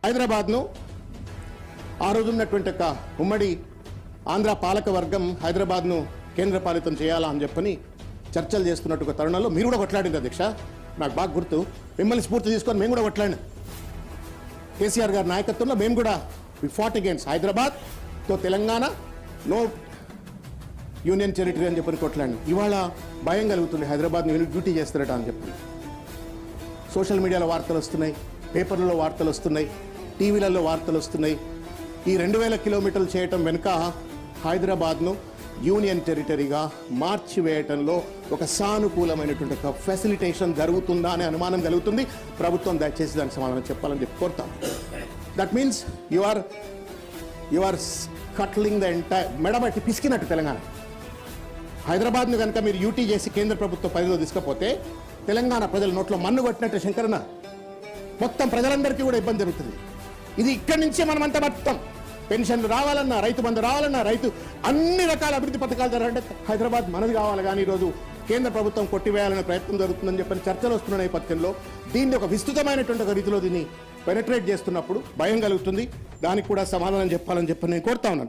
హైదరాబాద్ను ఆ రోజున్నటువంటి ఒక ఉమ్మడి ఆంధ్ర పాలక వర్గం హైదరాబాద్ను కేంద్రపాలితం చేయాలా అని చెప్పని చర్చలు చేస్తున్నట్టు తరుణంలో మీరు కూడా కొట్లాడింది అధ్యక్ష. నాకు బాగా గుర్తు. మిమ్మల్ని స్ఫూర్తి తీసుకొని మేము కూడా కొట్లాడినాం. కేసీఆర్ గారి నాయకత్వంలో మేము కూడా వి ఫాట్ అగైన్స్ హైదరాబాద్ తో తెలంగాణ నో యూనియన్ టెరిటరీ అని చెప్పని కొట్లాడినాం. ఇవాళ భయం కలుగుతుంది, హైదరాబాద్ని డ్యూటీ చేస్తారట అని చెప్పి. సోషల్ మీడియాలో వార్తలు వస్తున్నాయి, పేపర్లలో వార్తలు వస్తున్నాయి, టీవీలలో వార్తలు వస్తున్నాయి. ఈ 2000 కిలోమీటర్లు చేయటం వెనుక హైదరాబాద్ను యూనియన్ టెరిటరీగా మార్చివేయటంలో ఒక సానుకూలమైనటువంటి ఒక ఫెసిలిటేషన్ జరుగుతుందా అనే అనుమానం కలుగుతుంది. ప్రభుత్వం దయచేసి దానికి సమాధానం చెప్పాలని చెప్పి కోరుతాం. That means you are cutting the entire మెడబట్టి పిసికినట్టు తెలంగాణ. హైదరాబాద్ను కనుక మీరు యూటీ చేసి కేంద్ర ప్రభుత్వ పరిధిలో తీసుకపోతే తెలంగాణ ప్రజల నోట్లో మన్ను కొట్టినట్టు శంకరన్న, మొత్తం ప్రజలందరికీ కూడా ఇబ్బంది జరుగుతుంది. ఇది ఇక్కడి నుంచే మనమంతా బతుకుతాం. పెన్షన్లు రావాలన్నా, రైతు బంధు రావాలన్నా, రైతు అన్ని రకాల అభివృద్ధి పథకాలు జరగాలంటే హైదరాబాద్ మనది కావాలి. కానీ ఈరోజు కేంద్ర ప్రభుత్వం కొట్టివేయాలనే ప్రయత్నం జరుగుతుందని చెప్పని చర్చలు వస్తున్న నేపథ్యంలో దీన్ని ఒక విస్తృతమైనటువంటి ఒక రీతిలో దీన్ని పెనట్రేట్ చేస్తున్నప్పుడు భయం కలుగుతుంది. దానికి కూడా సమాధానం చెప్పాలని చెప్పి నేను కోరుతా ఉన్నాను.